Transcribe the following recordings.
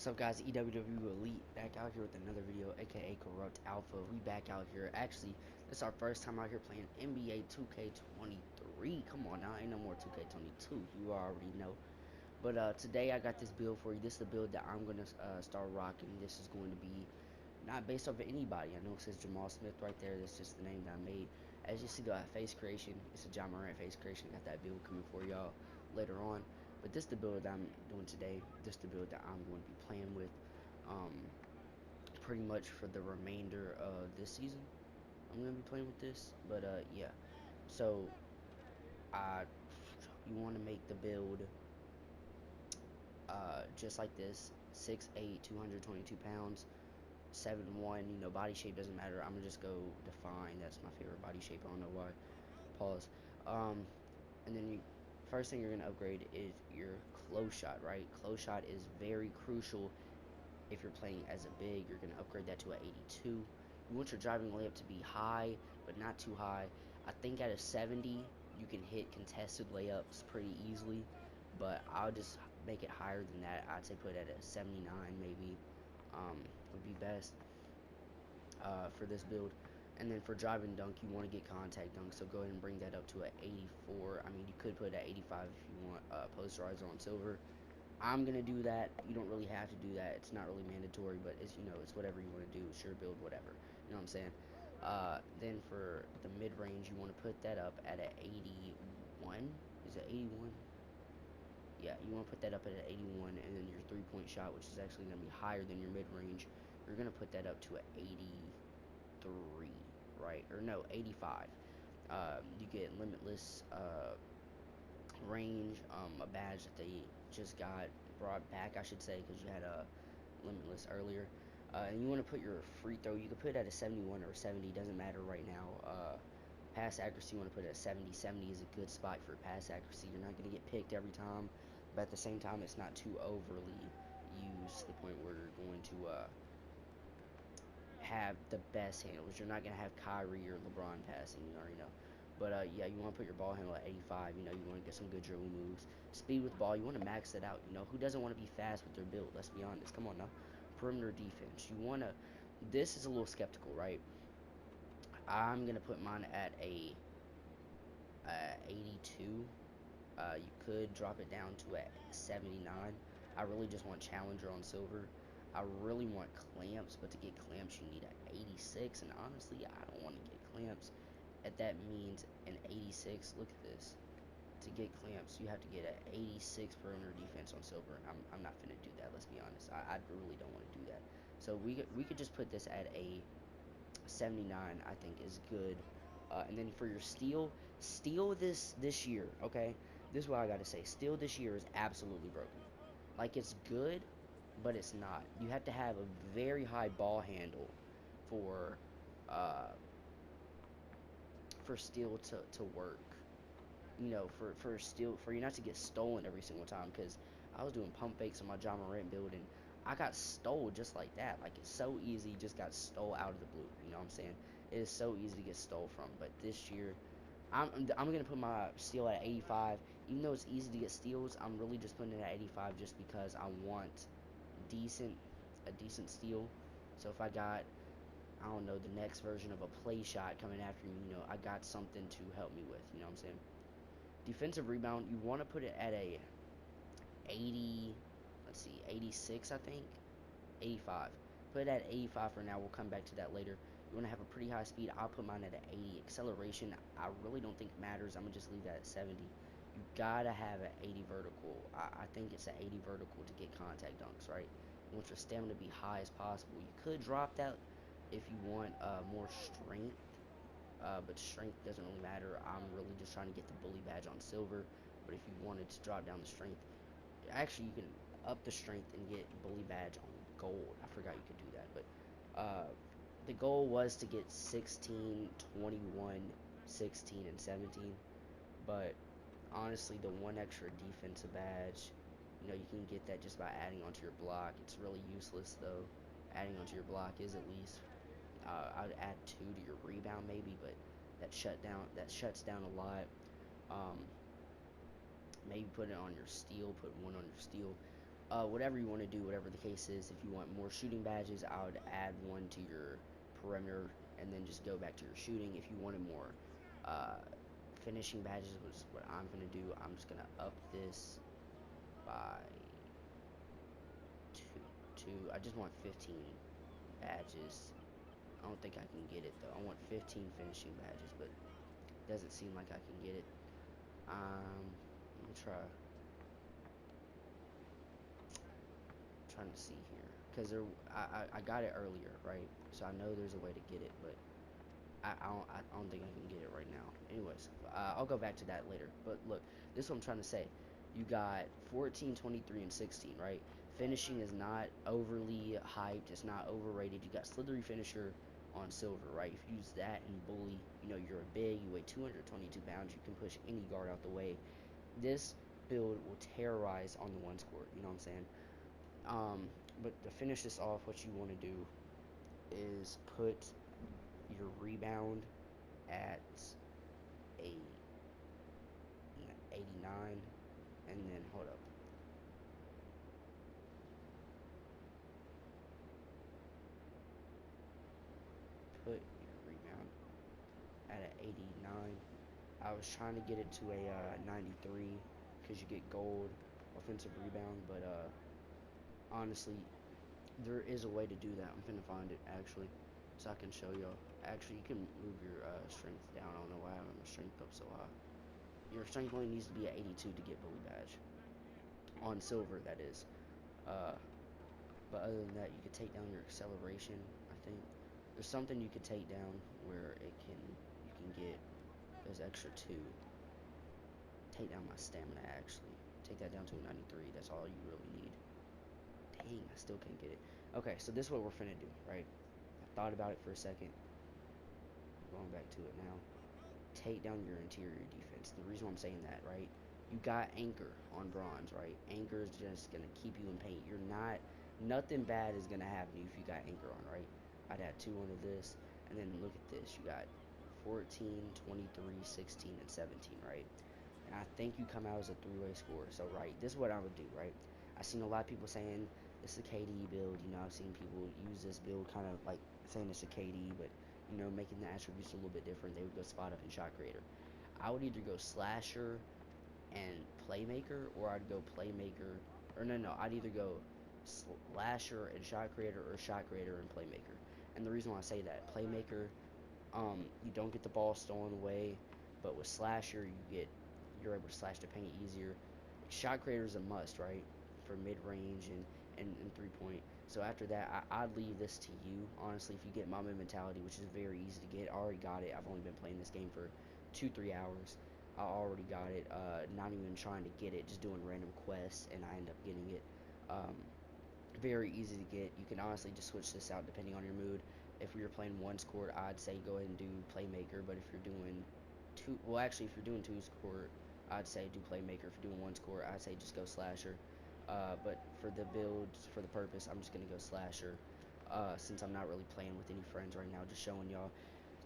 What's up, guys? EWW Elite back out here with another video, aka Corrupt Alpha. We back out here. Actually, this is our first time out here playing NBA 2K23. Come on now, ain't no more 2K22. You already know. But today I got this build for you. This is the build that I'm gonna start rocking. This is going to be not based off of anybody. I know it says Jamal Smith right there. That's just the name that I made. As you see, the face creation. It's a Ja Morant face creation. Got that build coming for y'all later on. But this is the build that I'm doing today. This is the build that I'm going to be playing with, um, pretty much for the remainder of this season. I'm gonna be playing with this. But yeah. So, uh, you want to make the build just like this: 6'8", 222 pounds. 7'1", you know, body shape doesn't matter. I'm gonna just go define. That's my favorite body shape. I don't know why. Pause. Um, and then first thing you're gonna upgrade is your close shot, right? Close shot is very crucial if you're playing as a big. You're gonna upgrade that to an 82. You want your driving layup to be high, but not too high. I think at a 70, you can hit contested layups pretty easily, but I'll just make it higher than that. I'd say put it at a 79 maybe. Would be best for this build. And then for driving dunk, you want to get contact dunk, so go ahead and bring that up to an 84. I mean, you could put it at 85 if you want posterizer on silver. I'm gonna do that. You don't really have to do that. It's not really mandatory, but it's, you know, it's whatever you want to do. It's your build, whatever. You know what I'm saying? Then for the mid range, you want to put that up at an 81. Is it 81? Yeah, you want to put that up at an 81, and then your 3-point shot, which is actually going to be higher than your mid-range, you're going to put that up to an 83, right? Or no, 85. You get limitless range, a badge that they just got brought back, I should say, because you had a limitless earlier. And you want to put your free throw, you can put it at a 71 or a 70, doesn't matter right now. Pass accuracy, you want to put it at 70. 70 is a good spot for pass accuracy. You're not going to get picked every time, but at the same time, it's not too overly used to the point where you're going to have the best handles. You're not going to have Kyrie or LeBron passing, you already know. But yeah, you want to put your ball handle at 85. You know, you want to get some good dribble moves. Speed with the ball, you want to max it out. You know, who doesn't want to be fast with their build? Let's be honest. Come on now. Perimeter defense. You want to. This is a little skeptical, right? I'm going to put mine at a 82. You could drop it down to a 79. I really just want Challenger on silver. I really want clamps, but to get clamps you need an 86, and honestly I don't want to get clamps. And that means an 86. Look at this. To get clamps you have to get an 86 perimeter defense on silver. I'm not finna do that, let's be honest. I really don't want to do that. So we could just put this at a 79. I think is good. And then for your steal this year, okay? This is what I gotta say. Steal this year is absolutely broken. Like, it's good, but it's not. You have to have a very high ball handle for uh steal to work. You know, for steal, for you not to get stolen every single time. Because I was doing pump fakes on my Ja Morant build, and I got stole just like that. Like, it's so easy, just got stole out of the blue. You know what I'm saying? It is so easy to get stole from. But this year, I'm gonna put my steal at 85. Even though it's easy to get steals, I'm really just putting it at 85 just because I want decent a decent steal. So if I got, I don't know, the next version of a play shot coming after me, you know, I got something to help me with. You know what I'm saying? Defensive rebound, you want to put it at a 80. Let's see, 86, I think. 85. Put it at 85 for now. We'll come back to that later. You want to have a pretty high speed. I'll put mine at an 80. Acceleration, I really don't think matters. I'm going to just leave that at 70. You got to have an 80 vertical. I think it's an 80 vertical to get contact dunks, right? You want your stamina to be high as possible. You could drop that if you want more strength. But strength doesn't really matter. I'm really just trying to get the bully badge on silver. But if you wanted to drop down the strength, actually you can up the strength and get bully badge on gold. I forgot you could do that. But the goal was to get 16, 21, 16, and 17. But honestly, the one extra defensive badge, you know, you can get that just by adding onto your block. It's really useless though. Adding onto your block is at least, I'd add 2 to your rebound maybe, but that shuts down a lot. Maybe put it on your steal, put 1 on your steal. Whatever you want to do, whatever the case is. If you want more shooting badges, I would add one to your perimeter and then just go back to your shooting. If you wanted more uh, finishing badges, which is what I'm gonna do, I'm just gonna up this by two. I just want 15 badges. I don't think I can get it though. I want 15 finishing badges, but it doesn't seem like I can get it. Let me try. Trying to see here, because I got it earlier, right? So I know there's a way to get it, but I don't think I can get it right now. Anyways, I'll go back to that later. But look, this is what I'm trying to say. You got 14, 23, and 16, right? Finishing is not overly hyped. It's not overrated. You got Slithery Finisher on silver, right? If you use that and Bully, you're a big, you weigh 222 pounds. You can push any guard out the way. This build will terrorize on the one score. You know what I'm saying? But to finish this off, what you want to do is put your rebound at a 89, and then hold up. Put your rebound at an 89. I was trying to get it to a 93 because you get gold offensive rebound, but honestly, there is a way to do that. I'm finna find it actually, so I can show y'all. Actually, you can move your strength down. I don't know why I have my strength up so high. Your strength only needs to be at 82 to get Bully Badge. On silver, that is. Uh, but other than that, you could take down your acceleration, I think. There's something you could take down where you can get those extra two. Take down my stamina, actually. Take that down to a 93. That's all you really need. Dang, I still can't get it. Okay, so this is what we're finna do, right? I thought about it for a second. Going back to it now. Take down your interior defense. The reason why I'm saying that, right? You got Anchor on bronze, right? Anchor is just gonna keep you in paint. Nothing bad is gonna happen to you if you got Anchor on, right? I'd add 2 onto this, and then look at this. You got 14, 23, 16, and 17, right? And I think you come out as a three-way scorer. So, right, this is what I would do, right? I've seen a lot of people saying it's a KD build. I've seen people use this build kind of like saying it's a KD, but making the attributes a little bit different. They would go spot up and shot creator. I would either go slasher and playmaker, or I'd go playmaker, or no, I'd either go slasher and shot creator, or shot creator and playmaker. And the reason why I say that, playmaker, you don't get the ball stolen away, but with slasher, you're able to slash the paint easier. Shot creator is a must, right, for mid range and 3-point. So after that, I'd leave this to you. Honestly, if you get Mamba Mentality, which is very easy to get, I already got it. I've only been playing this game for 2-3 hours. I already got it. Not even trying to get it, just doing random quests, and I end up getting it. Um, Very easy to get. You can honestly just switch this out depending on your mood. If we were playing one scored, I'd say go ahead and do playmaker. But if you're doing two, well, actually, if you're doing two scored, I'd say do playmaker. If you're doing one score, I'd say just go slasher. But for the builds, for the purpose, I'm just gonna go slasher. Since I'm not really playing with any friends right now, just showing y'all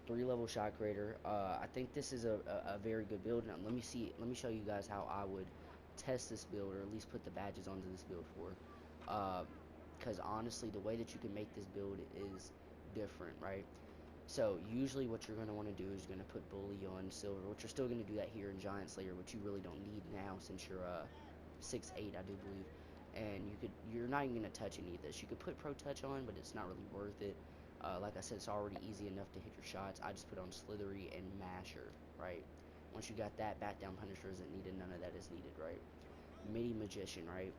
3-level shot creator. I think this is a very good build. Now let me show you guys how I would test this build, or at least put the badges onto this build for. Because honestly, the way that you can make this build is different, right? So usually what you're going to want to do is you're going to put Bully on silver, which you're still going to do that here in Giant Slayer, which you really don't need now since you're 6'8", I do believe. And you're not even going to touch any of this. You could put Pro Touch on, but it's not really worth it. Like I said, it's already easy enough to hit your shots. I just put on Slithery and Masher, right? Once you got that, Back Down Punisher isn't needed. None of that is needed, right? Mini Magician, right?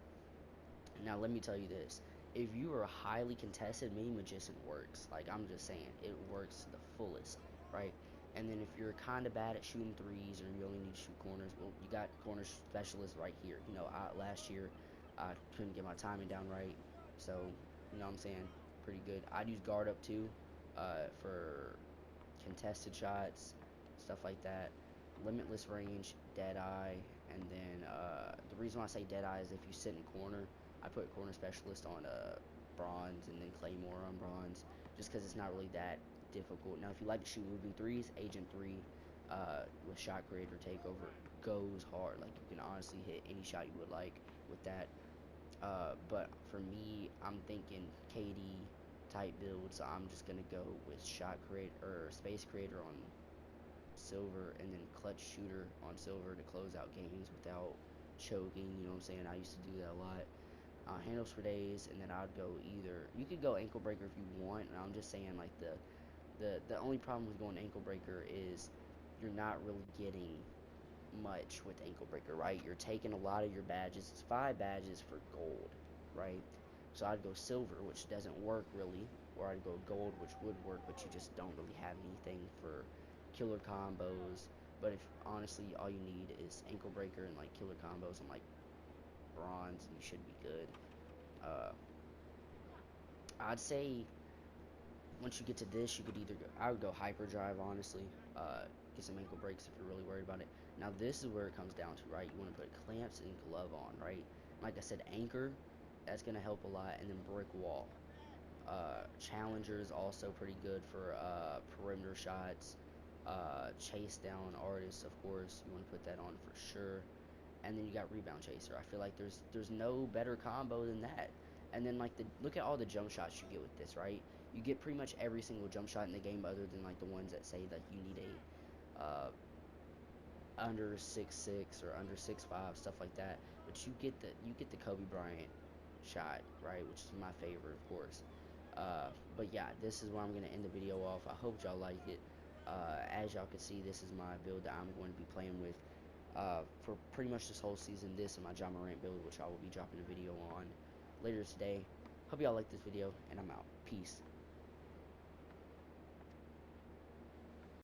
Now let me tell you this. If you are highly contested, Mini Magician works. Like, I'm just saying, it works to the fullest, right? And then if you're kind of bad at shooting threes, or you only need to shoot corners, well, you got corner specialist right here. Last year I couldn't get my timing down right, so you know what I'm saying, pretty good. I'd use guard up too, for contested shots, stuff like that. Limitless range, dead eye, and then the reason why I say dead eye is if you sit in corner, I put corner specialist on bronze, and then Claymore on bronze, just because it's not really that difficult. Now, if you like to shoot moving threes, Agent 3 with shot creator takeover goes hard. Like, you can honestly hit any shot you would like with that. But for me, I'm thinking KD type build, so I'm just gonna go with shot creator or space creator on silver, and then clutch shooter on silver to close out games without choking. You know what I'm saying? I used to do that a lot. Handles for days, and then I'd go either. You could go ankle breaker if you want, and I'm just saying like the only problem with going ankle breaker is you're not really getting much with ankle breaker, right? You're taking a lot of your badges. It's 5 badges for gold, right? So I'd go silver, which doesn't work really, or I'd go gold, which would work, but you just don't really have anything for killer combos. But if honestly all you need is ankle breaker and like killer combos on like bronze, and you should be good. Uh, I'd say once you get to this, you could either go. I would go hyperdrive, honestly. Get some ankle breaks if you're really worried about it. Now this is where it comes down to, right? You want to put clamps and glove on, right? Like I said, anchor, that's gonna help a lot, and then brick wall. Challenger is also pretty good for perimeter shots. Chase down artists, of course, you want to put that on for sure. And then you got rebound chaser. I feel like there's no better combo than that. And then like look at all the jump shots you get with this, right? You get pretty much every single jump shot in the game, other than like the ones that say that you need a under 6'6" or under 6'5", stuff like that. But you get the Kobe Bryant shot, right? Which is my favorite, of course. But yeah, this is where I'm gonna end the video off. I hope y'all liked it. As y'all can see, this is my build that I'm going to be playing with for pretty much this whole season. This and my Ja Morant build, which I will be dropping a video on later today. Hope y'all like this video, and I'm out. Peace.